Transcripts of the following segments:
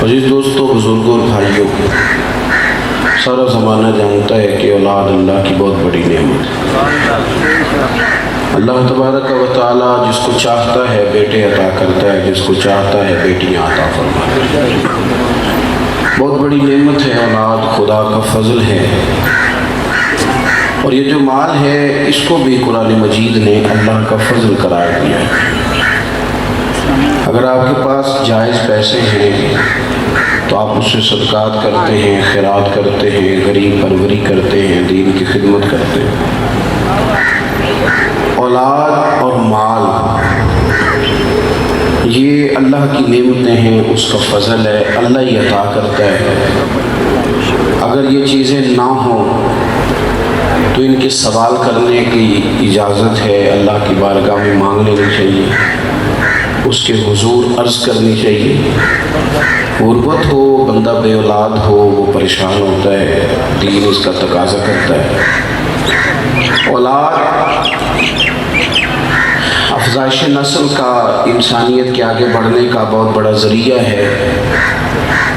عزیز دوستوں، بزرگوں اور بھائیوں، سارا زمانہ جانتا ہے کہ اولاد اللہ کی بہت بڑی نعمت ہے۔ اللہ تبارک و تعالیٰ جس کو چاہتا ہے بیٹے عطا کرتا ہے، جس کو چاہتا ہے بیٹیاں عطا فرماتا ہے۔ بہت بڑی نعمت ہے اولاد، خدا کا فضل ہے۔ اور یہ جو مال ہے اس کو بھی قرآن مجید نے اللہ کا فضل قرار دیا ہے۔ اگر آپ کے پاس جائز پیسے ہیں تو آپ اس سے صدقات کرتے ہیں، خیرات کرتے ہیں، غریب پروری کرتے ہیں، دین کی خدمت کرتے ہیں۔ اولاد اور مال یہ اللہ کی نعمتیں ہیں، اس کا فضل ہے، اللہ ہی عطا کرتا ہے۔ اگر یہ چیزیں نہ ہوں تو ان کے سوال کرنے کی اجازت ہے، اللہ کی بارگاہ میں مانگ لینی چاہیے، اس کے حضور عرض کرنی چاہیے۔ غربت ہو، بندہ بے اولاد ہو، وہ پریشان ہوتا ہے، دین اس کا تقاضا کرتا ہے۔ اولاد افزائش نسل کا، انسانیت کے آگے بڑھنے کا بہت بڑا ذریعہ ہے۔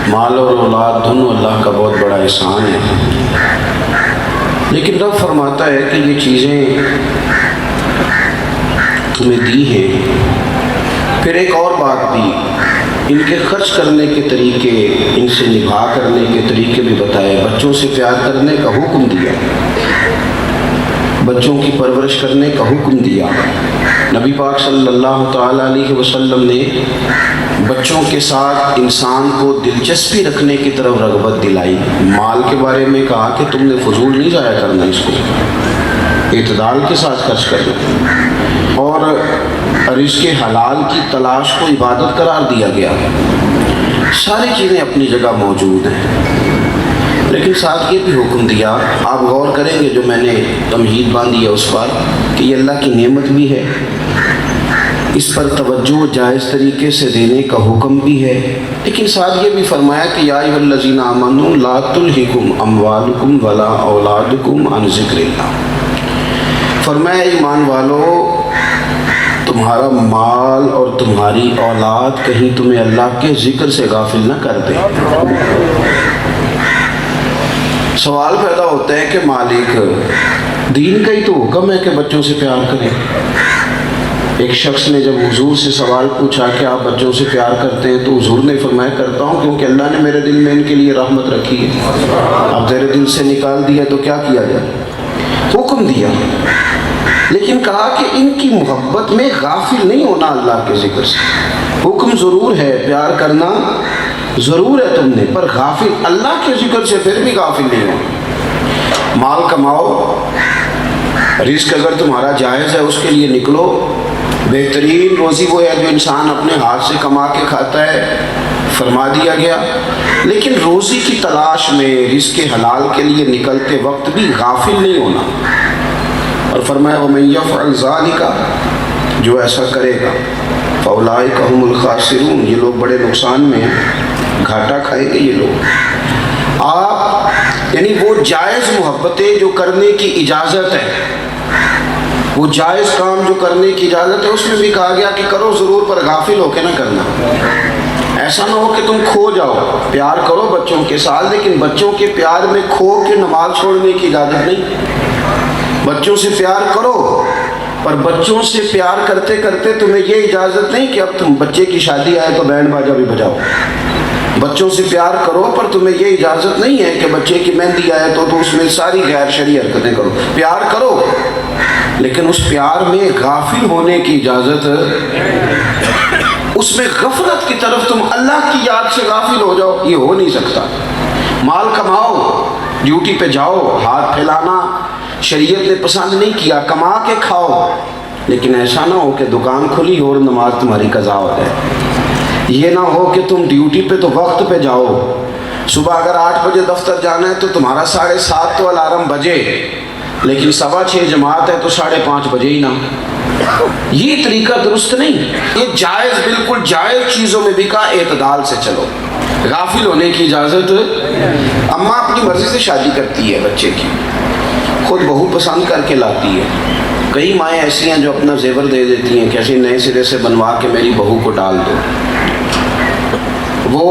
مال اور اولاد دونوں اللہ کا بہت بڑا احسان ہے، لیکن رب فرماتا ہے کہ یہ چیزیں تمہیں دی ہیں، پھر ایک اور بات بھی، ان کے خرچ کرنے کے طریقے، ان سے نبھا کرنے کے طریقے بھی بتائے۔ بچوں سے پیار کرنے کا حکم دیا، بچوں کی پرورش کرنے کا حکم دیا۔ نبی پاک صلی اللہ تعالیٰ علیہ وسلم نے بچوں کے ساتھ انسان کو دلچسپی رکھنے کی طرف رغبت دلائی۔ مال کے بارے میں کہا کہ تم نے فضول نہیں ضائع کرنا، اس کو اعتدال کے ساتھ خرچ کرنا، اور رزق حلال کی تلاش کو عبادت قرار دیا گیا۔ ساری چیزیں اپنی جگہ موجود ہیں، لیکن ساتھ یہ بھی حکم دیا، آپ غور کریں گے جو میں نے تمہید باندھی ہے اس پر، کہ یہ اللہ کی نعمت بھی ہے، اس پر توجہ جائز طریقے سے دینے کا حکم بھی ہے، لیکن ساتھ یہ بھی فرمایا کہ یا ایھا الذین آمنوا لا تلھکم اموالکم ولا اولادکم عن ذکر اللہ۔ فرمایا ایمان والو، تمہارا مال اور تمہاری اولاد کہیں تمہیں اللہ کے ذکر سے غافل نہ کر دے۔ سوال پیدا ہوتا ہے کہ مالک، دین کا ہی تو حکم ہے کہ بچوں سے پیار کریں۔ ایک شخص نے جب حضور سے سوال پوچھا کہ آپ بچوں سے پیار کرتے ہیں، تو حضور نے فرمایا کرتا ہوں کیونکہ اللہ نے میرے دل میں ان کے لیے رحمت رکھی ہے۔ اب تیرے دل سے نکال دیا تو کیا کیا جائے؟ حکم دیا، لیکن کہا کہ ان کی محبت میں غافل نہیں ہونا اللہ کے ذکر سے۔ حکم ضرور ہے، پیار کرنا ضرور ہے تم نے، پر غافل اللہ کے ذکر سے پھر بھی غافل نہیں ہونا۔ مال کماؤ، رزق اگر تمہارا جائز ہے اس کے لیے نکلو۔ بہترین روزی وہ ہے جو انسان اپنے ہاتھ سے کما کے کھاتا ہے، فرما دیا گیا، لیکن روزی کی تلاش میں رزق حلال کے لیے نکلتے وقت بھی غافل نہیں ہونا۔ اور فرمایا وَمَن يَفْعَلْ ذَلِكَ، جو ایسا کرے گا فَأُولَٰئِكَ هُمُ الْخَاسِرُونَ، یہ لوگ بڑے نقصان میں ہیں، گھاٹا کھائیں گے یہ لوگ۔ آپ یعنی وہ جائز محبتیں جو کرنے کی اجازت ہے، وہ جائز کام جو کرنے کی اجازت ہے، اس میں بھی کہا گیا کہ کرو ضرور، پر غافل ہو کے نہ کرنا۔ ایسا نہ ہو کہ تم کھو جاؤ۔ پیار کرو بچوں کے ساتھ، لیکن بچوں کے پیار میں کھو کے نماز چھوڑنے کی اجازت نہیں۔ بچوں سے پیار کرو، پر بچوں سے پیار کرتے کرتے تمہیں یہ اجازت نہیں کہ اب تم بچے کی شادی آئے تو بینڈ باجا بھی بجاؤ۔ بچوں سے پیار کرو، پر تمہیں یہ اجازت نہیں ہے کہ بچے کی مہندی آئے تو اس میں ساری غیر شرعی حرکتیں کرو۔ پیار کرو، لیکن اس پیار میں غافل ہونے کی اجازت، اس میں غفلت کی طرف تم اللہ کی یاد سے غافل ہو جاؤ، یہ ہو نہیں سکتا۔ مال کماؤ، ڈیوٹی پہ جاؤ، ہاتھ پھیلانا شریعت نے پسند نہیں کیا، کما کے کھاؤ، لیکن ایسا نہ ہو کہ دکان کھلی اور نماز تمہاری قضا ہو جائے۔ یہ نہ ہو کہ تم ڈیوٹی پہ تو وقت پہ جاؤ، صبح اگر 8 بجے دفتر جانا ہے تو تمہارا 7:30 تو الارم بجے، لیکن 6:15 جماعت ہے تو 5:30 بجے ہی نہ۔ یہ طریقہ درست نہیں۔ یہ جائز، بالکل جائز چیزوں میں بھی کہا اعتدال سے چلو، غافل ہونے کی اجازت۔ اماں اپنی مرضی سے شادی کرتی ہے بچے کی، خود بہو پسند کر کے لاتی ہے۔ کئی مائیں ایسی ہیں جو اپنا زیور دے دیتی ہیں کہ ایسے نئے سرے سے بنوا کے میری بہو کو ڈال دو۔ وہ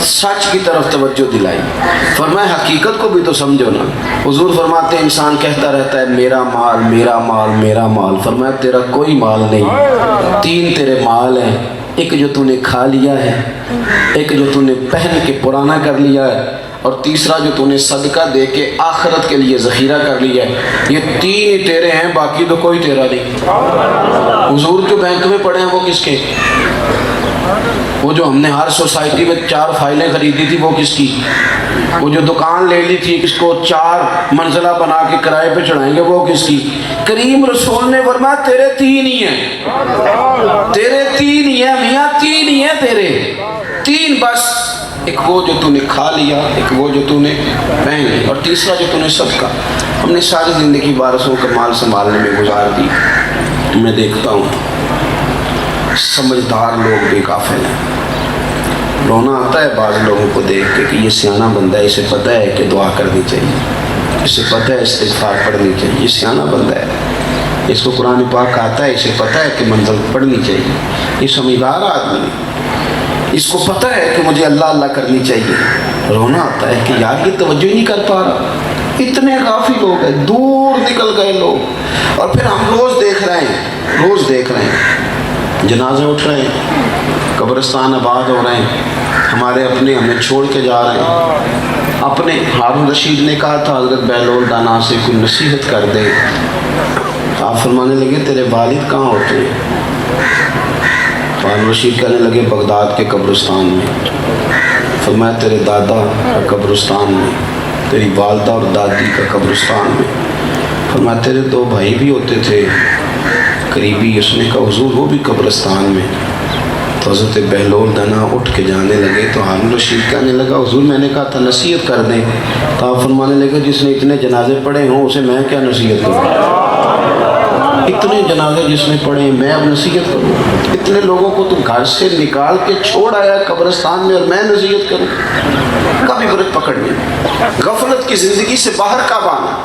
سچ کی طرف توجہ دلائی، فرمایا حقیقت کو بھی تو سمجھو نا۔ حضور فرماتے ہیں انسان کہتا رہتا ہے میرا مال میرا مال میرا مال، فرمایا تیرا کوئی مال نہیں، تین تیرے مال ہیں، ایک جو تو نے کھا لیا ہے، ایک جو تو نے پہن کے پرانا کر لیا ہے، اور تیسرا جو تو نے صدقہ دے کے آخرت کے لیے ذخیرہ کر لیا ہے۔ یہ تین ہی تیرے ہیں، باقی تو کوئی تیرا نہیں۔ حضور جو بینک میں پڑے ہیں وہ کس کے؟ وہ جو ہم نے ہر سوسائٹی میں 4 فائلیں خریدی تھی وہ کس کی؟ وہ جو دکان لے لی تھی اس کو 4 منزلہ بنا کے کرائے پہ چڑھائیں گے وہ کس کی؟ کریم رسول نے فرمایا تیرے 3 ہی ہیں، تیرے 3 ہی ہیں میاں، 3 ہی ہیں تیرے، 3 بس، ایک وہ جو تو نے کھا لیا، ایک وہ جو تو نے پہن لی، اور تیسرا جو تو نے صدقہ۔ ہم نے ساری زندگی وارثوں کا مال سنبھالنے میں گزار دی۔ میں دیکھتا ہوں سمجھدار لوگ بھی غافل ہیں، رونا آتا ہے بعض لوگوں کو دیکھ کے کہ یہ سیانا بندہ ہے، اسے پتہ ہے کہ دعا کرنی چاہیے، اسے پتہ ہے استغفار پڑھنی چاہیے، یہ سیانا بندہ ہے، اس کو قرآن پاک آتا ہے، اسے پتہ ہے کہ منزل پڑھنی چاہیے، یہ سمجھدار آدمی ہے، اس کو پتہ ہے کہ مجھے اللہ اللہ کرنی چاہیے۔ رونا آتا ہے کہ یار یہ توجہ ہی نہیں کر پا رہا، اتنے غافل لوگ ہیں، دور نکل گئے لوگ، اور پھر ہم روز دیکھ رہے ہیں جنازے اٹھ رہے ہیں، قبرستان آباد ہو رہے ہیں، ہمارے اپنے ہمیں چھوڑ کے جا رہے ہیں۔ اپنے ہارون رشید نے کہا تھا حضرت بہلول دانا سے کوئی نصیحت کر دے، آپ فرمانے لگے تیرے والد کہاں ہوتے ہیں؟ ہارون رشید کہنے لگے بغداد کے قبرستان میں۔ فرمایا تیرے دادا کا قبرستان میں، تیری والدہ اور دادی کا قبرستان میں۔ فرمایا تیرے 2 بھائی بھی ہوتے تھے قریبی، اس نے کہا حضور وہ بھی قبرستان میں۔ تو حضرت بہلول دنا اٹھ کے جانے لگے تو ہارون رشید کہنے لگا حضور میں نے کہا تھا نصیحت کر دیں، تو آپ فرمانے لگے جس نے اتنے جنازے پڑھے ہوں اسے میں کیا نصیحت کروں؟ اتنے جنازے جس نے پڑھے ہیں میں اب نصیحت کروں؟ اتنے لوگوں کو تو گھر سے نکال کے چھوڑ آیا قبرستان میں اور میں نصیحت کروں؟ کبھی برت پکڑنی، غفلت کی زندگی سے باہر کب آنا؟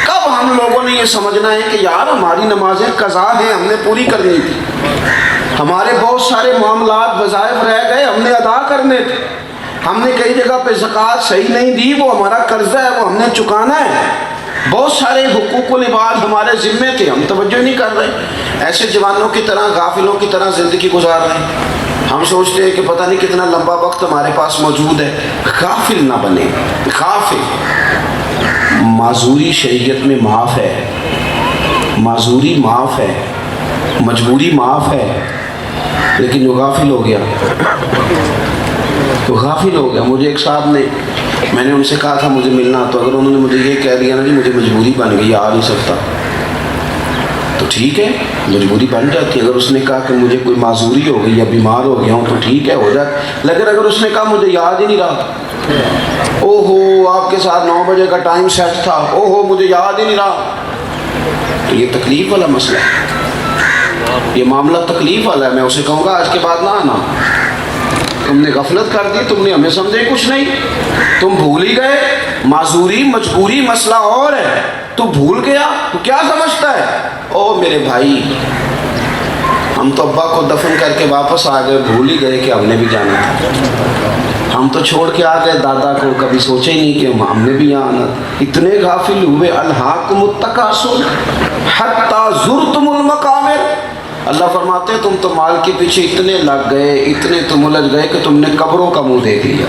کب ہم لوگوں نے یہ سمجھنا ہے کہ یار ہماری نمازیں قضا ہیں، ہم نے پوری کرنی تھی، ہمارے بہت سارے معاملات وظائف رہ گئے ہم نے ادا کرنے تھے، ہم نے کئی جگہ پہ زکوٰۃ صحیح نہیں دی، وہ ہمارا قرضہ ہے وہ ہم نے چکانا ہے، بہت سارے حقوق و لباس ہمارے ذمے تھے ہم توجہ نہیں کر رہے، ایسے جوانوں کی طرح غافلوں کی طرح زندگی گزار رہے ہیں۔ ہم سوچتے ہیں کہ پتہ نہیں کتنا لمبا وقت ہمارے پاس موجود ہے۔ غافل نہ بنے، غافل۔ معذوری شریعت میں معاف ہے، معذوری معاف ہے، مجبوری معاف ہے، لیکن جو غافل ہو گیا تو غافل ہو گیا۔ مجھے ایک صاحب نے، میں نے ان سے کہا تھا مجھے ملنا، تو اگر انہوں نے مجھے یہ کہہ دیا نا جی مجھے مجبوری بن گئی آ نہیں سکتا، تو ٹھیک ہے مجبوری بن جاتی ہے۔ اگر اس نے کہا کہ مجھے کوئی معذوری ہو گئی یا بیمار ہو گیا ہوں تو ٹھیک ہے ہو جائے، لیکن اگر اس نے کہا مجھے یاد ہی نہیں رہا، او ہو آپ کے ساتھ 9 بجے کا ٹائم سیٹ تھا، او ہو مجھے یاد ہی نہیں رہا، تو یہ تکلیف والا مسئلہ ہے، یہ معاملہ تکلیف والا ہے۔ میں اسے کہوں گا آج کے بعد نہ آنا، تم نے غفلت کر دی، تم نے ہمیں سمجھے کچھ نہیں، تم بھول ہی گئے۔ معذوری مجبوری مسئلہ اور ہے، تو بھول گیا تو کیا سمجھتا ہے؟ او میرے بھائی ہم تو ابا کو دفن کر کے واپس آ گئے، بھول ہی گئے کہ ہم نے بھی جانا تھا، ہم تو چھوڑ کے آ گئے دادا کو، کبھی سوچے ہی نہیں کہ ہم نے بھی یہاں آنا۔ اتنے غافل ہوئے، الہاکم التکاثر حتی زرتم المقابر۔ اللہ فرماتے ہیں تم تو مال کے پیچھے اتنے لگ گئے، اتنے تم الجھ گئے کہ تم نے قبروں کا منہ دیکھ لیا،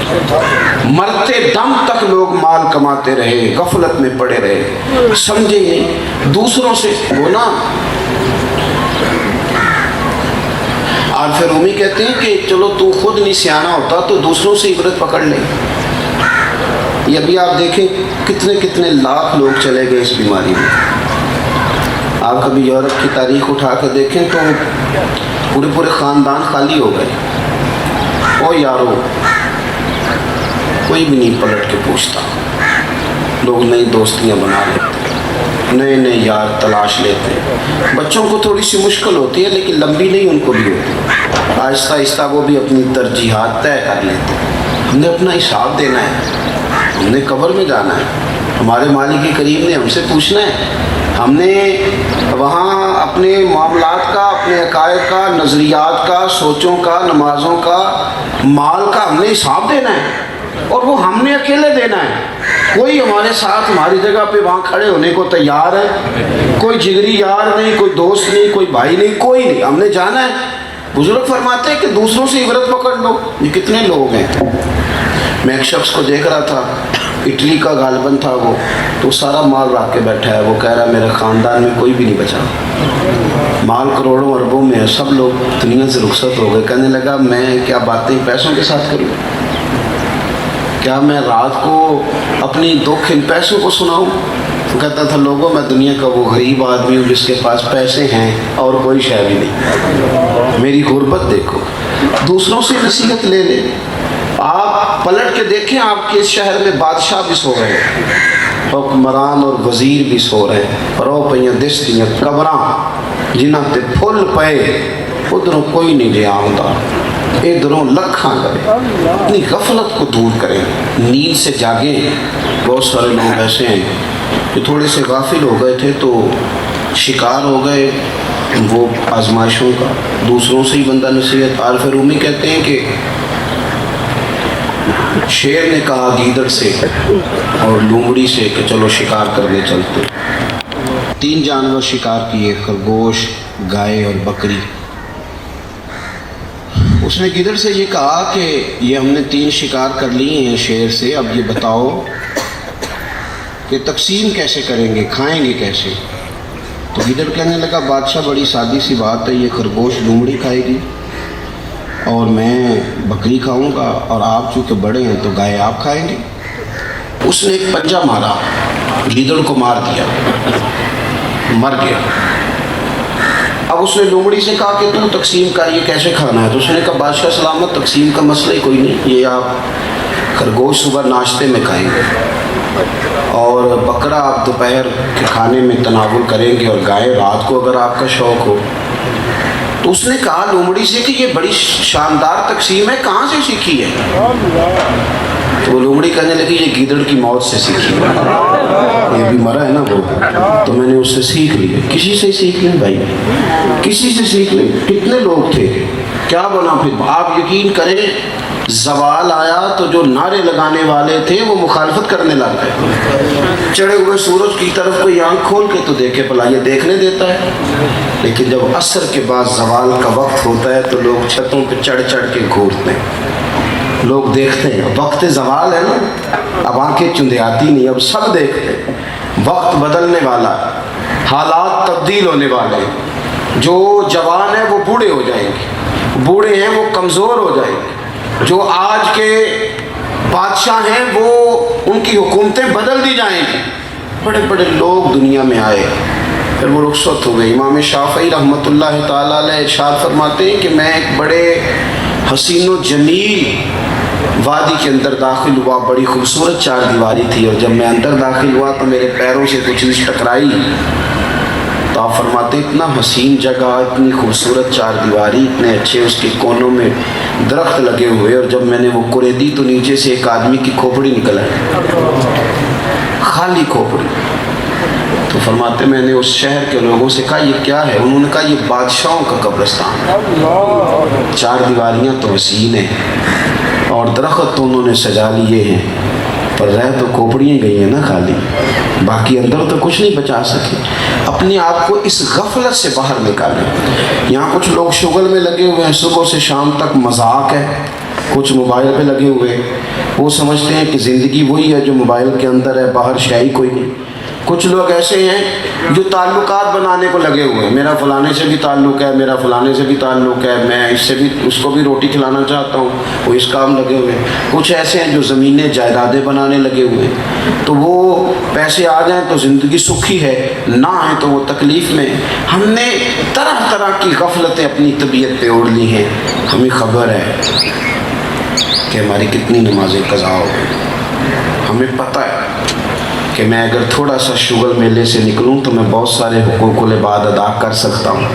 مرتے دم تک لوگ مال کماتے رہے، غفلت میں پڑے رہے، سمجھے نہیں دوسروں سے وہ نا۔ اور پھر رومی کہتے ہیں کہ چلو تو خود نہیں سیانا ہوتا تو دوسروں سے عبرت پکڑ لے۔ یہ ابھی آپ دیکھیں کتنے کتنے لاکھ لوگ چلے گئے اس بیماری میں۔ آپ کبھی یورپ کی تاریخ اٹھا کے دیکھیں تو پورے پورے خاندان خالی ہو گئے، او یارو کوئی بھی نہیں پلٹ کے پوچھتا، لوگ نئی دوستیاں بنا لیتے، نئے نئے یار تلاش لیتے۔ بچوں کو تھوڑی سی مشکل ہوتی ہے لیکن لمبی نہیں ان کو بھی ہوتی، آہستہ آہستہ وہ بھی اپنی ترجیحات طے کر لیتے۔ ہم نے اپنا حساب دینا ہے، ہم نے قبر میں جانا ہے، ہمارے مالک کریم نے ہم سے پوچھنا ہے، ہم نے وہاں اپنے معاملات کا اپنے عقائد کا، نظریات کا، سوچوں کا، نمازوں کا، مال کا ہم نے حساب دینا ہے، اور وہ ہم نے اکیلے دینا ہے۔ کوئی ہمارے ساتھ ہماری جگہ پہ وہاں کھڑے ہونے کو تیار ہے؟ کوئی جگری یار نہیں، کوئی دوست نہیں، کوئی بھائی نہیں، کوئی نہیں، ہم نے جانا ہے۔ بزرگ فرماتے ہیں کہ دوسروں سے عبرت پکڑ لو۔ یہ کتنے لوگ ہیں؟ میں ایک شخص کو دیکھ رہا تھا، اٹلی کا غالباً تھا وہ، تو سارا مال رکھ کے بیٹھا ہے۔ وہ کہہ رہا ہے میرے خاندان میں کوئی بھی نہیں بچا، مال کروڑوں اربوں میں ہے، سب لوگ دنیا سے رخصت ہو گئے۔ کہنے لگا میں کیا باتیں پیسوں کے ساتھ کروں؟ کیا میں رات کو اپنی دکھ ان پیسوں کو سناؤں؟ وہ کہتا تھا لوگوں میں دنیا کا وہ غریب آدمی ہوں جس کے پاس پیسے ہیں اور کوئی شے بھی نہیں۔ میری غربت دیکھو، دوسروں سے نصیحت لے لے۔ آپ پلٹ کے دیکھیں، آپ کے اس شہر میں بادشاہ بھی سو رہے ہیں، حکمران اور وزیر بھی سو رہے ہیں، رو پہ دس دیاں قبراں جنہ تے پھل پے، ادھروں کوئی نہیں جے آمدہ، ادھروں لکھاں کرے۔ اپنی غفلت کو دور کریں، نیند سے جاگیں۔ بہت سارے لوگ ایسے ہیں کہ تھوڑے سے غافل ہو گئے تھے تو شکار ہو گئے وہ آزمائشوں کا، دوسروں سے ہی بندہ نصیحت۔ عارف رومی کہتے ہیں کہ شیر نے کہا گیدڑ سے اور لومڑی سے کہ چلو شکار کرنے چلتے۔ 3 جانور شکار کیے، خرگوش، گائے اور بکری۔ اس نے گیدڑ سے یہ کہا کہ یہ ہم نے 3 شکار کر لیے ہیں شیر سے، اب یہ بتاؤ کہ تقسیم کیسے کریں گے، کھائیں گے کیسے؟ تو گیدڑ کہنے لگا بادشاہ بڑی سادی سی بات ہے، یہ خرگوش لومڑی کھائے گی اور میں بکری کھاؤں گا، اور آپ چونکہ بڑے ہیں تو گائے آپ کھائیں گے۔ اس نے ایک پنجہ مارا، گیدڑ کو مار دیا، مر گیا۔ اب اس نے لومڑی سے کہا کہ تم تقسیم کر، یہ کیسے کھانا ہے؟ تو اس نے کہا بادشاہ سلامت، تقسیم کا مسئلہ ہی کوئی نہیں، یہ آپ خرگوش صبح ناشتے میں کھائیں گے اور بکرا آپ دوپہر کے کھانے میں تناول کریں گے، اور گائے رات کو اگر آپ کا شوق ہو۔ تو اس نے کہا لومڑی سے کہ یہ بڑی شاندار تقسیم ہے، کہاں سے سیکھی ہے؟ تو وہ لومڑی کہنے لگی یہ گیدڑ کی موت سے سیکھی ہے، یہ بھی مرا ہے نا وہ، تو میں نے اس سے سیکھ لی ہے۔ کسی سے سیکھ لیں بھائی، کسی سے سیکھ لیں۔ کتنے لوگ تھے، کیا بنا پھر؟ آپ یقین کریں زوال آیا تو جو نعرے لگانے والے تھے وہ مخالفت کرنے لگ گئے۔ چڑھے ہوئے سورج کی طرف کوئی آنکھ کھول کے تو دیکھے بھلا یہ دیکھنے دیتا ہے، لیکن جب عصر کے بعد زوال کا وقت ہوتا ہے تو لوگ چھتوں پہ چڑھ چڑھ کے گھورتے ہیں، لوگ دیکھتے ہیں۔ وقت زوال ہے نا، اب آنکھیں چندیاتی نہیں، اب سب دیکھتے ہیں۔ وقت بدلنے والا، حالات تبدیل ہونے والے، جو جوان ہیں وہ بوڑھے ہو جائیں گے، بوڑھے ہیں وہ کمزور ہو جائیں گے، جو آج کے بادشاہ ہیں وہ ان کی حکومتیں بدل دی جائیں گی۔ بڑے بڑے لوگ دنیا میں آئے، پھر وہ رخصت ہو گئے۔ امام شافعی رحمۃ اللہ تعالیٰ علیہ ارشاد فرماتے ہیں کہ میں ایک بڑے حسین و جمیل وادی کے اندر داخل ہوا، بڑی خوبصورت 4 دیواری تھی، اور جب میں اندر داخل ہوا تو میرے پیروں سے کچھ چیز ٹکرائی، تو آپ فرماتے اتنا حسین جگہ، اتنی خوبصورت 4 دیواری، اتنے اچھے اس کے کونوں میں درخت لگے ہوئے، اور جب میں نے وہ کریدی تو نیچے سے ایک آدمی کی کھوپڑی نکل آئی، خالی کھوپڑی۔ تو فرماتے میں نے اس شہر کے لوگوں سے کہا یہ کیا ہے؟ انہوں نے کہا یہ بادشاہوں کا قبرستان ہے، 4 دیواریاں تو حسین ہیں اور درخت تو انہوں نے سجا لیے ہیں، پر رہ تو کھوپڑیاں گئی ہیں نا خالی، باقی اندر تو کچھ نہیں بچا سکے۔ اپنے آپ کو اس غفلت سے باہر نکالیں۔ یہاں کچھ لوگ شغل میں لگے ہوئے ہیں، صبح سے شام تک مذاق ہے، کچھ موبائل پہ لگے ہوئے، وہ سمجھتے ہیں کہ زندگی وہی ہے جو موبائل کے اندر ہے، باہر شے ہی کوئی نہیں۔ کچھ لوگ ایسے ہیں جو تعلقات بنانے کو لگے ہوئے ہیں، میرا فلانے سے بھی تعلق ہے، میرا فلانے سے بھی تعلق ہے، میں اس سے بھی اس کو بھی روٹی کھلانا چاہتا ہوں، وہ اس کام لگے ہوئے ہیں۔ کچھ ایسے ہیں جو زمینیں جائیدادیں بنانے لگے ہوئے ہیں، تو وہ پیسے آ جائیں تو زندگی سکھی ہے، نہ آئیں تو وہ تکلیف میں۔ ہم نے طرح طرح کی غفلتیں اپنی طبیعت پہ اوڑھ لی ہیں۔ ہمیں خبر ہے کہ ہماری کتنی نمازیں قضا ہو گئی، ہمیں پتہ ہے کہ میں اگر تھوڑا سا شغل میلے سے نکلوں تو میں بہت سارے حقوق العباد ادا کر سکتا ہوں۔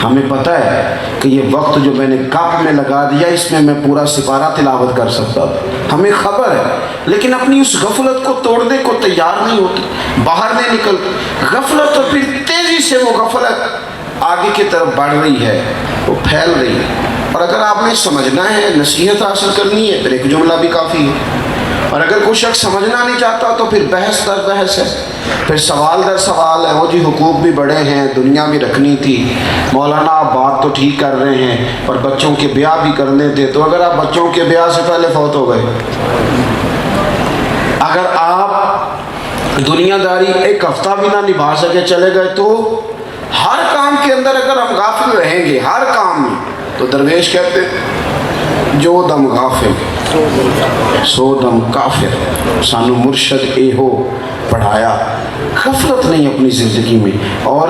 ہمیں پتہ ہے کہ یہ وقت جو میں نے کپ میں لگا دیا اس میں پورا سپارہ تلاوت کر سکتا ہوں، ہمیں خبر ہے، لیکن اپنی اس غفلت کو توڑنے کو تیار نہیں ہوتے، باہر نہیں نکلتے۔ غفلت تو پھر تیزی سے وہ غفلت آگے کی طرف بڑھ رہی ہے، وہ پھیل رہی ہے. اور اگر آپ نے سمجھنا ہے، نصیحت حاصل کرنی ہے، پھر ایک جملہ بھی کافی ہے. اور اگر کوئی شخص سمجھنا نہیں چاہتا تو پھر بحث در بحث ہے، پھر سوال در سوال ہے. وہ جی حقوق بھی بڑے ہیں، دنیا بھی رکھنی تھی، مولانا آپ بات تو ٹھیک کر رہے ہیں، اور بچوں کے بیاہ بھی کرنے تھے. تو اگر آپ بچوں کے بیاہ سے پہلے فوت ہو گئے، اگر آپ دنیا داری ایک ہفتہ بھی نہ نبھا سکے چلے گئے، تو ہر کام کے اندر اگر ہم غافل رہیں گے، ہر کام میں، تو درویش کہتے ہیں جو دم غافل سو دم کافر. سانو مرشد اے ہو پڑھایا، غفلت نہیں اپنی زندگی میں. اور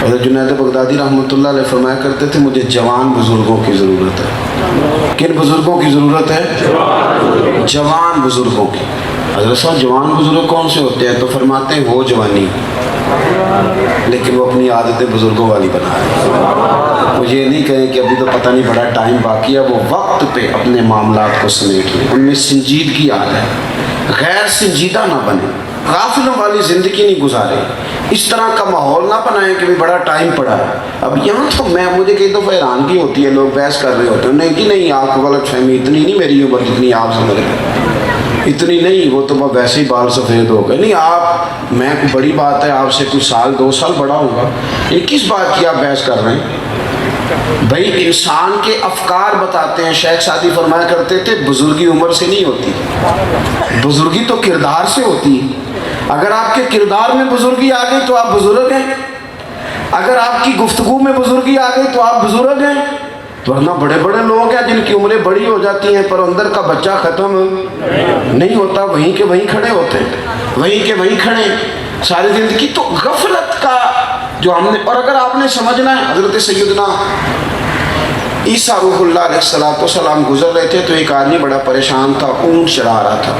حضرت جنید بغدادی رحمۃ اللہ علیہ فرمایا کرتے تھے مجھے جوان بزرگوں کی ضرورت ہے. کن بزرگوں کی ضرورت ہے؟ جوان بزرگوں کی. حضرت صاحب جوان بزرگ کون سے ہوتے ہیں؟ تو فرماتے ہیں وہ جوانی لیکن وہ اپنی عادتیں بزرگوں والی بنا رہے. وہ یہ نہیں کہیں کہ ابھی تو پتہ نہیں بڑا ٹائم باقی ہے، وہ وقت پہ اپنے معاملات کو سمیٹ لیں. ان میں سنجیدگی آ جائے، غیر سنجیدہ نہ بنے، غافلوں والی زندگی نہیں گزارے، اس طرح کا ماحول نہ بنائیں کہ بھی بڑا ٹائم پڑا ہے. اب یہاں تو مجھے کئی دفعہ حیرانگی ہوتی ہے، لوگ بحث کر رہے ہوتے ہیں، نہیں جی نہیں آپ کو غلط فہمی، اتنی نہیں میری عمر جتنی آپ سمجھ رہے ہیں، اتنی نہیں، وہ تو ویسے ہی بال سفید ہو گئے. نہیں آپ، میں کوئی بڑی بات ہے آپ سے کچھ سال 2 سال بڑا ہوں گا، یہ کس بات کی آپ بحث کر رہے ہیں؟ بھائی انسان کے افکار بتاتے ہیں. شیخ سعدی فرمایا کرتے تھے بزرگی عمر سے نہیں ہوتی، بزرگی تو کردار سے ہوتی ہے. اگر آپ کے کردار میں بزرگی آ گئی تو آپ بزرگ ہیں، اگر آپ کی گفتگو میں بزرگی آ گئی تو آپ بزرگ ہیں. ورنہ بڑے بڑے لوگ ہیں جن کی عمریں بڑی ہو جاتی ہیں پر اندر کا بچہ ختم نہیں ہوتا، وہیں کے وہیں کھڑے ہوتے ہیں، وہیں کے وہیں کھڑے ساری زندگی. تو غفلت کا جو ہم نے، اور اگر آپ نے سمجھنا ہے، حضرت سیدنا عیسیٰ روح اللہ علیہ السلام گزر رہے تھے تو ایک آدمی بڑا پریشان تھا، اونٹ چڑھا رہا تھا.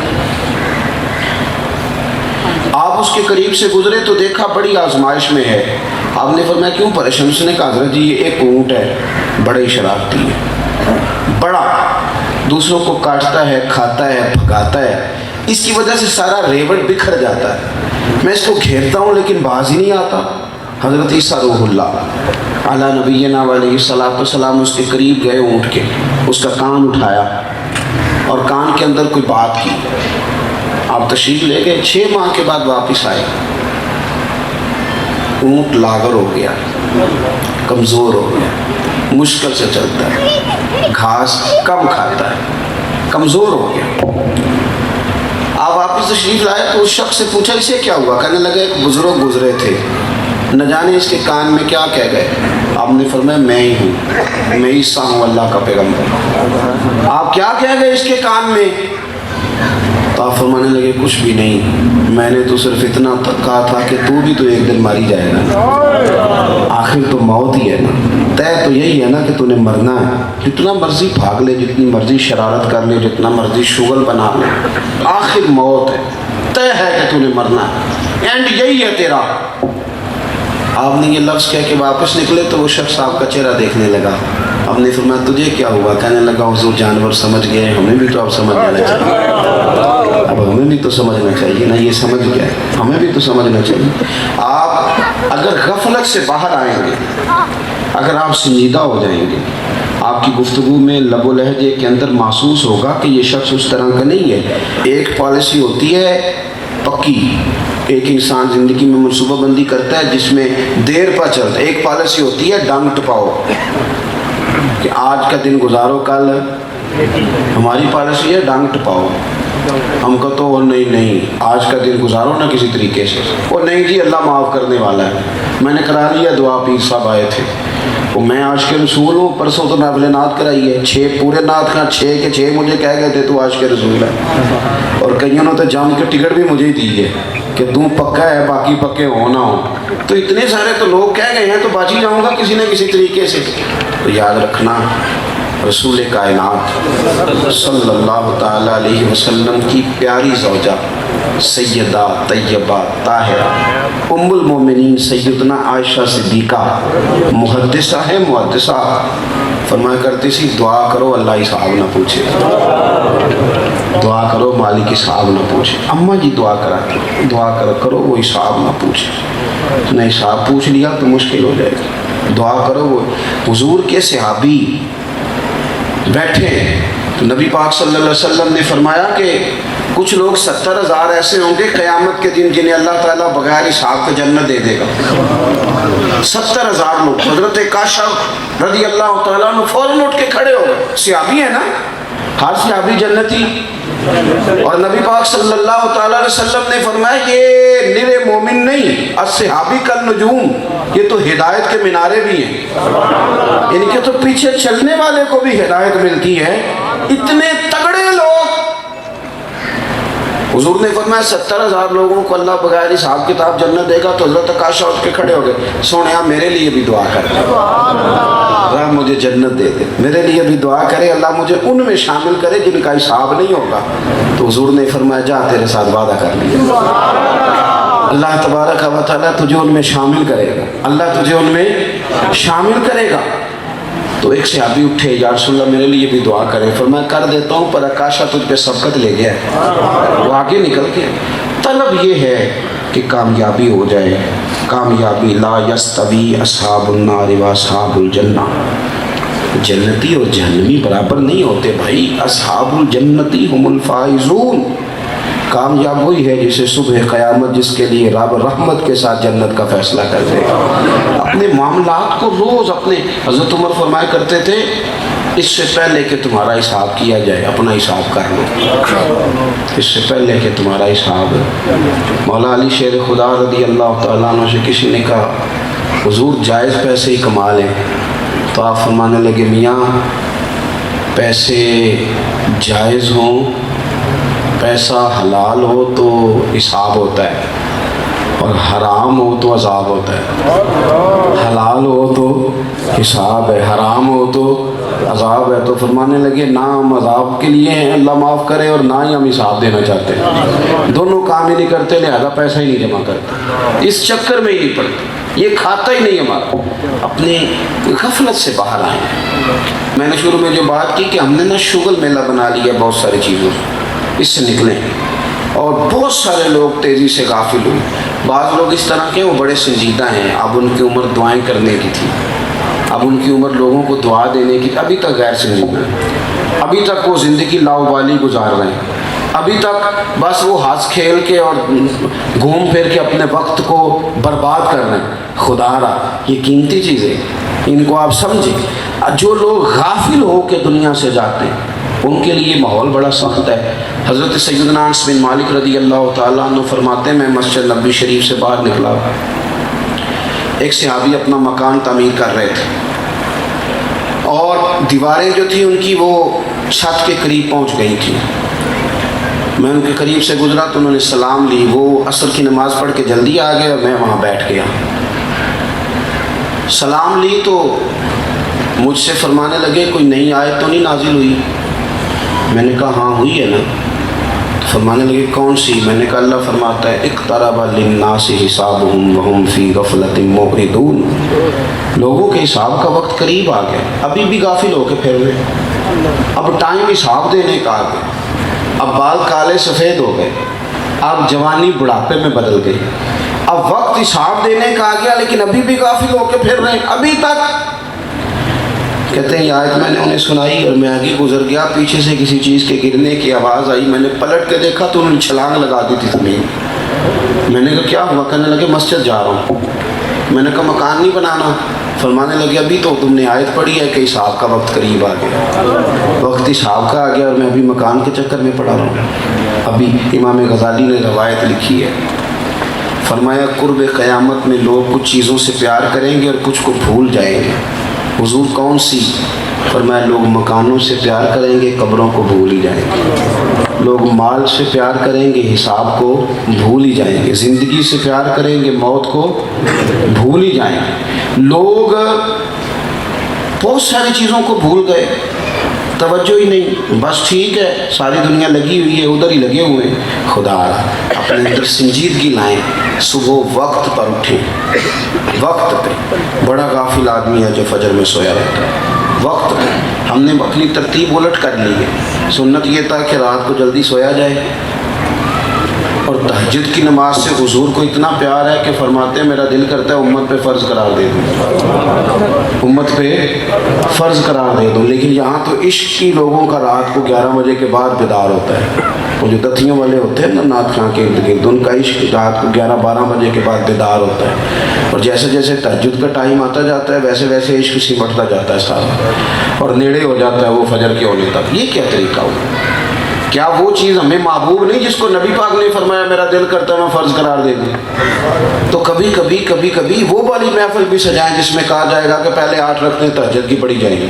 آپ اس کے قریب سے گزرے تو دیکھا بڑی آزمائش میں ہے. آپ نے فرمایا کیوں پریشان؟ اس نے کہا حضرت جی یہ ایک اونٹ ہے، بڑا ہی شرارتی ہے، بڑا دوسروں کو کاٹتا ہے، کھاتا ہے، بھگاتا ہے، اس کی وجہ سے سارا ریوڑ بکھر جاتا ہے، میں اس کو گھیرتا ہوں لیکن باز ہی نہیں آتا. حضرت عیسیٰ روح اللہ علیہ نبینا علیہ الصلوۃ والسلام اس کے قریب گئے اونٹ کے، اس کا کان اٹھایا اور کان کے اندر کوئی بات کی. آپ تشریف لے گئے، 6 ماہ کے بعد واپس آئے. اونٹ لاغر ہو گیا، کمزور ہو گیا، مشکل سے چلتا ہے، گھاس کم کھاتا ہے، کمزور ہو گیا. آپ واپس تشریف لائے تو اس شخص سے پوچھا اسے کیا ہوا؟ کہنے لگا ایک بزرگ گزرے تھے، نہ جانے اس کے کان میں کیا کہہ گئے. آپ نے فرمایا میں ہی ہوں، میں عیسیٰ ہوں اللہ کا پیغمبر. آپ کیا کہہ گئے اس کے کان میں؟ تو آپ فرمانے لگے کچھ بھی نہیں، میں نے تو صرف اتنا کہا تھا کہ تو بھی تو ایک دن ماری جائے گا، آخر تو موت ہی ہے نا، طے تو یہی ہے نا کہ تو نے مرنا ہے. جتنا مرضی بھاگ لے، جتنی مرضی شرارت کر لے، جتنا مرضی شغل بنا لے، آخر موت ہے، طے ہے کہ تو نے مرنا ہے، اینڈ یہی ہے تیرا. آپ نے یہ لفظ کہہ کے واپس نکلے تو وہ شخص آپ کا چہرہ دیکھنے لگا. آپ نے فرمایا تجھے کیا ہوا؟ کہنے لگا حضور جانور سمجھ گئے، ہمیں بھی تو آپ سمجھ جانا چاہیے، اب ہمیں بھی تو سمجھنا چاہیے نا، یہ سمجھ گیا ہمیں بھی تو سمجھنا چاہیے. آپ اگر غفلت سے باہر آئیں گے، اگر آپ سنجیدہ ہو جائیں گے، آپ کی گفتگو میں لب و لہجے کے اندر محسوس ہوگا کہ یہ شخص اس طرح کا نہیں ہے. ایک پالیسی ہوتی ہے پکی، ایک انسان زندگی میں منصوبہ بندی کرتا ہے جس میں دیر پر چلتا ہے. ایک پالیسی ہوتی ہے ڈنگ ٹپاؤ، کہ آج کا دن گزارو کل. ہماری پالیسی ہے ڈنگ ٹپاؤ. ہم کو تو نہیں آج کا دن گزارو نا کسی طریقے سے. وہ نہیں جی اللہ معاف کرنے والا ہے. میں نے کرا لیا دعا، پیر صاحب آئے تھے، وہ میں آج کے رسول ہوں، پرسوں تو نافل نعت کرائی ہے، 6 پورے نعت کا 6 کے 6 مجھے کہہ گئے تھے تو آج کے رسول ہے. اور کئیوں نے تو جام کے ٹکٹ بھی مجھے ہی دی ہے کہ تم پکا ہے، باقی پکے ہو نہ ہو. تو اتنے سارے تو لوگ کہہ گئے ہیں تو باچ ہی جاؤں گا کسی نہ کسی طریقے سے. تو یاد رکھنا رسول کائنات صلی اللہ تعالیٰ علیہ وسلم کی پیاری زوجہ سیدہ طیبہ طاہرہ ام المومنین سیدنا عائشہ صدیقہ محدثہ ہے، محدثہ فرمایا کرتی سی دعا کرو اللہ حساب نہ پوچھے، دعا کرو مالک حساب نہ پوچھے۔ اماں جی دعا کراتی، دعا کرو وہ حساب نہ پوچھے، نہ حساب پوچھ لیا تو مشکل ہو جائے گا۔ دعا کرو وہ حضور کے صحابی بیٹھے تو نبی پاک صلی اللہ علیہ وسلم نے فرمایا کہ کچھ لوگ 70,000 ایسے ہوں گے قیامت کے دن جنہیں اللہ تعالیٰ بغیر حساب کے جنت دے دے گا۔ 70,000 لوگ۔ حضرت کاشف رضی اللہ تعالیٰ عنہ فوراً اٹھ کے کھڑے ہو گئے، صحابی ہے نا، ہر صحابی جنتی۔ اور نبی پاک صلی اللہ تعالیٰ علیہ وسلم نے فرمایا یہ نرے مومن نہیں، الصحابی کالنجوم، یہ تو ہدایت کے مینارے بھی ہیں، ان کے تو پیچھے چلنے والے کو بھی ہدایت ملتی ہے۔ اتنے تگڑے لوگ، حضور نے فرمایا 70,000 لوگوں کو اللہ بغیر حساب کتاب جنت دے گا۔ تو حضرت عائشہ اٹھ کے کھڑے ہو گئے، سونیا میرے لیے بھی دعا کر دے، اللہ مجھے جنت دے دے، میرے لیے بھی دعا کرے اللہ مجھے ان میں شامل کرے جن کا حساب نہیں ہوگا۔ تو حضور نے فرمایا جا تیرے ساتھ وعدہ کر لیا، اللہ تبارک و تعالیٰ تجھے ان میں شامل کرے گا، اللہ تجھے ان میں شامل کرے گا۔ تو ایک صحابی اٹھے، یا رسول اللہ میرے لیے بھی دعا کرے۔ فرمایا کر دیتا ہوں، پر عکاشہ تجھ پہ سبقت لے گیا ہے، وہ آگے نکل کے۔ طلب یہ ہے کہ کامیابی ہو جائے، کامیابی۔ لا یستوی اصحاب النار و اصحاب الجنہ، جنتی اور جہنمی برابر نہیں ہوتے بھائی۔ اصحاب الجنتی ہم الفائزون، کامیاب وہی ہے جسے صبح قیامت جس کے لیے رب رحمت کے ساتھ جنت کا فیصلہ کر دے گا۔ اپنے معاملات کو روز اپنے، حضرت عمر فرمایا کرتے تھے اس سے پہلے کہ تمہارا حساب کیا جائے اپنا حساب کر لو، اس سے پہلے کہ تمہارا حساب۔ مولا علی شیر خدا رضی اللہ تعالیٰ عنہ سے کسی نے کہا حضور جائز پیسے ہی کما لیں، تو آپ فرمانے لگے میاں پیسے جائز ہوں، پیسہ حلال ہو تو حساب ہوتا ہے، اور حرام ہو تو عذاب ہوتا ہے۔ حلال ہو تو حساب ہے، حرام ہو تو عذاب ہے۔ تو فرمانے لگے نہ ہم عذاب کے لیے ہیں اللہ معاف کرے، اور نہ ہی ہم حساب دینا چاہتے ہیں، دونوں کام ہی نہیں کرتے، لہذا پیسہ ہی نہیں جمع کرتے، اس چکر میں ہی نہیں پڑتے، یہ کھاتا ہی نہیں ہمارا۔ اپنے غفلت سے باہر آئیں۔ میں نے شروع میں جو بات کی کہ ہم نے نا شغل میلہ بنا لیا بہت ساری چیزوں سے، اس سے نکلیں۔ اور بہت سارے لوگ تیزی سے غافل ہوئے۔ بعض لوگ اس طرح کے وہ بڑے سنجیدہ ہیں، اب ان کی عمر دعائیں کرنے کی تھی، اب ان کی عمر لوگوں کو دعا دینے کی، ابھی تک غیر سنجیدہ ہیں، ابھی تک وہ زندگی لاؤبالی گزار رہے ہیں، ابھی تک بس وہ ہنس کھیل کے اور گھوم پھر کے اپنے وقت کو برباد کر رہے ہیں۔ خدا را یہ قیمتی چیزیں ان کو آپ سمجھیں۔ جو لوگ غافل ہو کے دنیا سے جاتے ہیں ان کے لیے ماحول بڑا سخت ہے۔ حضرت سیدنا انس بن مالک رضی اللہ تعالیٰ عنہ فرماتے ہیں میں مسجد نبوی شریف سے باہر نکلا، ایک صحابی اپنا مکان تعمیر کر رہے تھے، اور دیواریں جو تھیں ان کی وہ چھت کے قریب پہنچ گئی تھیں۔ میں ان کے قریب سے گزرا تو انہوں نے سلام لی، وہ عصر کی نماز پڑھ کے جلدی آ گئے اور میں وہاں بیٹھ گیا۔ سلام لی تو مجھ سے فرمانے لگے کوئی نئی آیت تو نہیں نازل ہوئی؟ میں نے کہا ہاں ہوئی ہے نا۔ تو فرمانے لگے کون سی؟ میں نے کہا اللہ فرماتا ہے اقترب للناس حسابهم وهم فی غفلۃ معرضون، لوگوں کے حساب کا وقت قریب آ گیا، ابھی بھی غافل ہو کے پھر رہے، اب ٹائم حساب دینے کا آ گیا، اب بال کالے سفید ہو گئے، اب جوانی بڑھاپے میں بدل گئی، اب وقت حساب دینے کا آ گیا، لیکن ابھی بھی غافل ہو کے پھر رہے ہیں ابھی تک۔ کہتے ہیں یہ آیت میں نے انہیں سنائی اور میں آگے گزر گیا، پیچھے سے کسی چیز کے گرنے کی آواز آئی، میں نے پلٹ کے دیکھا تو انہوں نے چھلانگ لگا دی تھی زمین۔ میں نے کہا کیا ہوا؟ کہنے لگے مسجد جا رہا ہوں۔ میں نے کہا مکان نہیں بنانا؟ فرمانے لگے ابھی تو تم نے آیت پڑھی ہے کہ حساب کا وقت قریب آ گیا، وقت حساب کا آ گیا اور میں ابھی مکان کے چکر میں پڑا رہا ہوں۔ ابھی امام غزالی نے روایت لکھی ہے، فرمایا قرب قیامت میں لوگ کچھ چیزوں سے پیار کریں گے اور کچھ کو بھول جائیں گے۔ حضور کون سی؟ فرمایا لوگ مکانوں سے پیار کریں گے قبروں کو بھول ہی جائیں گے، لوگ مال سے پیار کریں گے حساب کو بھول ہی جائیں گے، زندگی سے پیار کریں گے موت کو بھول ہی جائیں گے۔ لوگ بہت ساری چیزوں کو بھول گئے، توجہ ہی نہیں، بس ٹھیک ہے ساری دنیا لگی ہوئی ہے ادھر ہی لگے ہوئے ہیں۔ خدا اپنے اندر سنجیدگی لائیں، صبح وقت پر اٹھیں، وقت پہ۔ بڑا غافل آدمی ہے جو فجر میں سویا رہتا ہے، وقت پہ ہم نے اپنی ترتیب الٹ کر لی ہے۔ سنت یہ تھا کہ رات کو جلدی سویا جائے، اور تہجد کی نماز سے حضور کو اتنا پیار ہے کہ فرماتے ہیں میرا دل کرتا ہے امت پہ فرض قرار دے دوں، امت پہ فرض قرار دے دوں۔ لیکن یہاں تو عشق کی لوگوں کا رات کو 11 بجے کے بعد بیدار ہوتا ہے، وہ جو دتھیوں والے ہوتے ہیں نا نعت خواں کے ارد گرد، ان کا عشق رات کو 11-12 بجے کے بعد بیدار ہوتا ہے، اور جیسے جیسے تہجد کا ٹائم آتا جاتا ہے ویسے ویسے عشق سمٹتا جاتا ہے سارا، اور نیڑے ہو جاتا ہے وہ فجر کے ہونے تک۔ یہ کیا طریقہ ہوا؟ کیا وہ چیز ہمیں محبوب نہیں جس کو نبی پاک نے فرمایا میرا دل کرتا ہے میں فرض قرار دے دوں؟ تو کبھی کبھی وہ والی محفل بھی سجائیں جس میں کہا جائے گا کہ پہلے 8 رکعتیں تہجد کی پڑھی جائیں گی،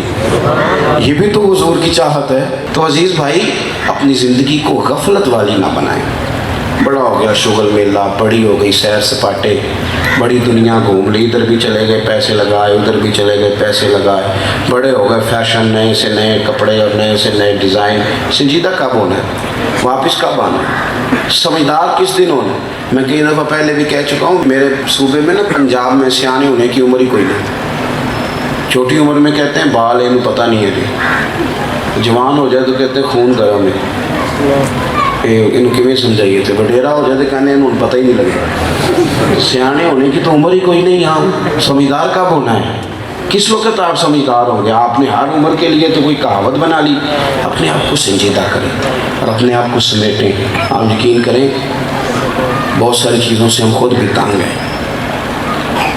یہ بھی تو حضور کی چاہت ہے۔ تو عزیز بھائی، اپنی زندگی کو غفلت والی نہ بنائیں۔ بڑا ہو گیا شغل میلہ، بڑی ہو گئی سیر سپاٹے، بڑی دنیا گھوم لی، ادھر بھی چلے گئے پیسے لگائے، ادھر بھی چلے گئے پیسے لگائے، بڑے ہو گئے فیشن، نئے سے نئے کپڑے اور نئے سے نئے ڈیزائن۔ سنجیدہ کب ہونا ہے؟ واپس کب آنا ہے؟ سمجھدار کس دن ہونا ہے؟ میں کئی دفعہ پہلے بھی کہہ چکا ہوں، میرے صوبے میں نا پنجاب میں سیانے ہونے کی عمر ہی کوئی نہیں۔ چھوٹی عمر میں کہتے ہیں بال انہوں پتہ نہیں ہے جی، جوان ہو جائے تو کہتے ہیں خون گرم ہے، انہوں کیویں سمجھائیے تھے، وڈیرا ہو جائے تو کہنے انہوں پتہ ہی نہیں لگا۔ سیانے ہونے کی تو عمر ہی کوئی نہیں یہاں۔ سمجھدار کب ہونا ہے؟ کس وقت آپ سمجھدار ہوں گے؟ آپ نے ہر عمر کے لیے تو کوئی کہاوت بنا لی۔ اپنے آپ کو سنجیدہ کریں اور اپنے آپ کو سمیٹیں۔ آپ یقین کریں بہت ساری چیزوں سے ہم خود بھی تنگ ہیں،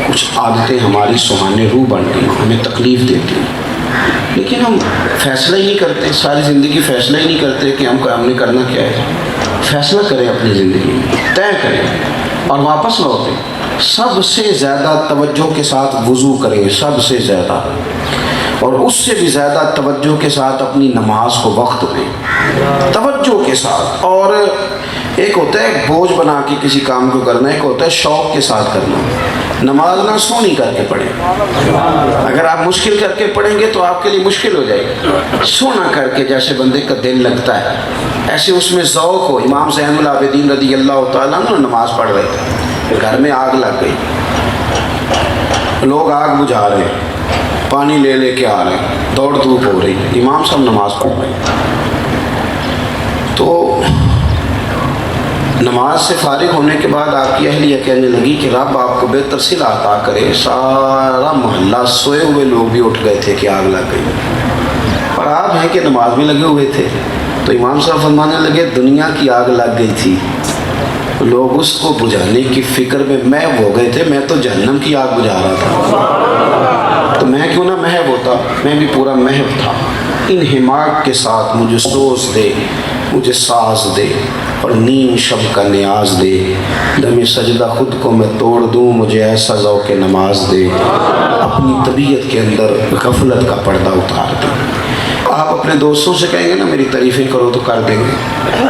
کچھ عادتیں ہماری سہانے روح بن گئی، ہمیں تکلیف دیتی ہیں، لیکن ہم فیصلہ ہی نہیں کرتے، ساری زندگی فیصلہ ہی نہیں کرتے کہ ہم نے کرنا کیا ہے۔ فیصلہ کریں اپنی زندگی میں، طے کریں اور واپس لوٹیں۔ سب سے زیادہ توجہ کے ساتھ وضو کریں، سب سے زیادہ، اور اس سے بھی زیادہ توجہ کے ساتھ اپنی نماز کو وقت دیں، توجہ کے ساتھ۔ اور ایک ہوتا ہے بوجھ بنا کے کسی کام کو کرنا، ایک ہوتا ہے شوق کے ساتھ کرنا۔ نماز نہ سونی کر کے پڑھیں، اگر آپ مشکل کر کے پڑھیں گے تو آپ کے لیے مشکل ہو جائے گی۔ سونا کر کے جیسے بندے کا دل لگتا ہے ایسے اس میں ذوق ہو۔ امام زین العابدین رضی اللہ تعالیٰ عنہ نماز پڑھ رہے تھے، گھر میں آگ لگ گئی، لوگ آگ بجھا رہے ہیں، پانی لے لے کے آ رہے ہیں، دوڑ دھوپ ہو رہی، امام صاحب نماز پڑھ رہے ہیں۔ تو نماز سے فارغ ہونے کے بعد آپ کی اہلیہ کہنے لگی کہ رب آپ کو بہتر صلہ عطا کرے، سارا محلہ سوئے ہوئے لوگ بھی اٹھ گئے تھے کہ آگ لگ گئی، اور آپ ہیں کہ نماز میں لگے ہوئے تھے۔ تو امام صاحب فرمانے لگے دنیا کی آگ لگ گئی تھی، لوگ اس کو بجھانے کی فکر میں محو ہو گئے تھے، میں تو جہنم کی آگ بجھا رہا تھا، تو میں کیوں نہ محو ہوتا، میں بھی پورا محو تھا۔ ان حماق کے ساتھ مجھے سوز دے، مجھے ساز دے، اور نیم شب کا نیاز دے، دم سجدہ خود کو میں توڑ دوں، مجھے ایسا ذوق نماز دے، اپنی طبیعت کے اندر غفلت کا پردہ اتار دے۔ آپ اپنے دوستوں سے کہیں گے نا میری تعریفیں کرو تو کر دیں گے،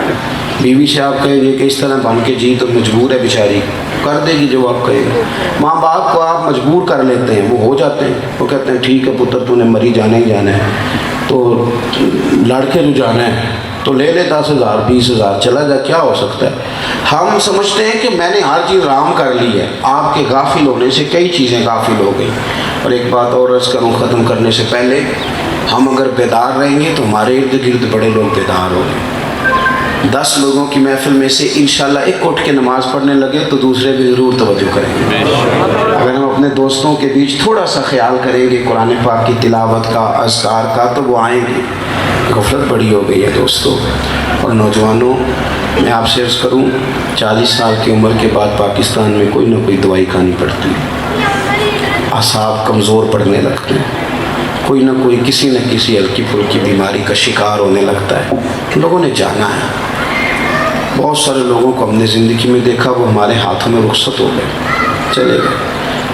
بیوی سے آپ کہیں گے کہ اس طرح بن کے جی تو مجبور ہے بیچاری، کر دے گی جو آپ کہیں گے۔ ماں باپ کو آپ مجبور کر لیتے ہیں، وہ ہو جاتے ہیں، وہ کہتے ہیں ٹھیک ہے پتر تو نے مری جانا ہی جانا ہے، تو لڑکے جو جانا ہے تو لے لے 10,000 20,000 چلا جا، کیا ہو سکتا ہے۔ ہم سمجھتے ہیں کہ میں نے ہر چیز رام کر لی ہے، آپ کے غافل ہونے سے کئی چیزیں غافل ہو گئی۔ اور ایک بات اور عرض کروں ختم کرنے سے پہلے، ہم اگر بیدار رہیں گے تو ہمارے ارد گرد بڑے لوگ بیدار ہوں گے۔ 10 لوگوں کی محفل میں سے انشاءاللہ ایک اٹھ کے نماز پڑھنے لگے تو دوسرے بھی ضرور توجہ کریں گے۔ اگر ہم اپنے دوستوں کے بیچ تھوڑا سا خیال کریں گے قرآن پاک کی تلاوت کا، اذکار کا، تو وہ آئیں گے۔ غفلت بڑی ہو گئی ہے دوستوں اور نوجوانوں، میں آپ سے عرض کروں 40 سال کی عمر کے بعد پاکستان میں کوئی نہ کوئی دوائی کھانی پڑتی ہے، اعصاب کمزور پڑنے لگتے ہیں، کوئی نہ کوئی کسی نہ کسی ہلکی پھلکی بیماری کا شکار ہونے لگتا ہے۔ لوگوں نے جانا ہے، بہت سارے لوگوں کو ہم نے زندگی میں دیکھا وہ ہمارے ہاتھوں میں رخصت ہو گئے، چلے گئے،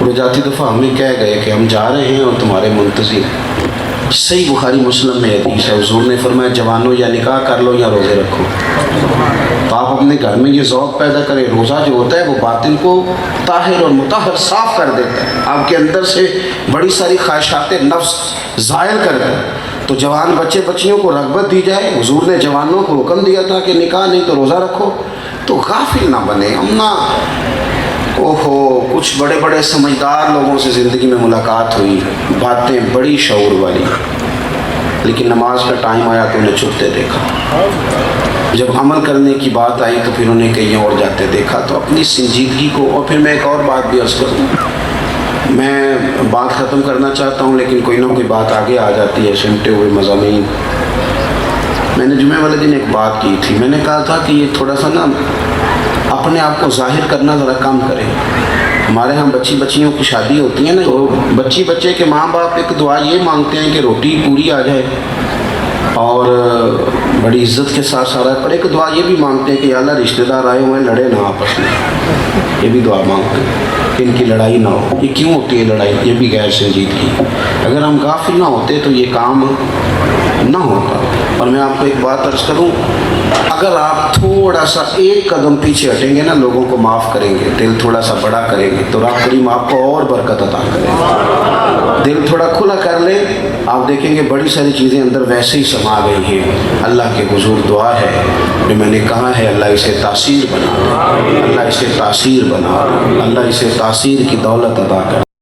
وہ جاتی دفعہ ہمیں کہہ گئے کہ ہم جا رہے ہیں اور تمہارے منتظر ہیں۔ صحیح بخاری مسلم میں حدیث ہے، حضور نے فرمایا جوانوں یا نکاح کر لو یا روزے رکھو۔ تو آپ اپنے گھر میں یہ ذوق پیدا کریں، روزہ جو ہوتا ہے وہ باطن کو طاہر اور مطہر صاف کر دیتا ہے، آپ کے اندر سے بڑی ساری خواہشات نفس زائل کر دے۔ تو جوان بچے بچیوں کو رغبت دی جائے، حضور نے جوانوں کو حکم دیا تھا کہ نکاح نہیں تو روزہ رکھو، تو غافل نہ بنے ہم نہ۔ کچھ بڑے بڑے سمجھدار لوگوں سے زندگی میں ملاقات ہوئی، باتیں بڑی شعور والی، لیکن نماز کا ٹائم آیا تو انہیں چھپتے دیکھا، جب عمل کرنے کی بات آئی تو پھر انہیں کہیں اور جاتے دیکھا۔ تو اپنی سنجیدگی کو، اور پھر میں ایک اور بات بھی عرض کروں، میں بات ختم کرنا چاہتا ہوں لیکن کوئی نہ کوئی بات آگے آ جاتی ہے، سمٹے ہوئے مضامین۔ میں نے جمعے والے دن ایک بات کی تھی، میں نے کہا تھا کہ یہ تھوڑا سا نا اپنے آپ کو ظاہر کرنا ذرا کم کریں۔ ہمارے ہاں بچیوں کی شادی ہوتی ہے نا، تو بچے کے ماں باپ ایک دعا یہ مانگتے ہیں کہ روٹی پوری آ جائے اور بڑی عزت کے ساتھ سارا، پر ایک دعا یہ بھی مانگتے ہیں کہ یا اللہ رشتہ دار آئے ہوئے لڑے نہ آپس میں، یہ بھی دعا مانگتے ہیں کہ ان کی لڑائی نہ ہو۔ یہ کیوں ہوتی ہے لڑائی؟ یہ بھی غیر سنجیدگی۔ اگر ہم غافل نہ ہوتے تو یہ کام نہ ہوتا۔ اور میں آپ کو ایک بات عرض کروں، اگر آپ تھوڑا سا ایک قدم پیچھے ہٹیں گے نا، لوگوں کو معاف کریں گے، دل تھوڑا سا بڑا کریں گے، تو رب کریم آپ کو اور برکت عطا کرے گا۔ دل تھوڑا کھلا کر لیں، آپ دیکھیں گے بڑی ساری چیزیں اندر ویسے ہی سما گئی ہیں۔ اللہ کے حضور دعا ہے جو میں نے کہا ہے، اللہ اسے تاثیر بنا دے، اللہ اسے تاثیر بنا دے، اللہ اسے تاثیر کی دولت عطا کرے۔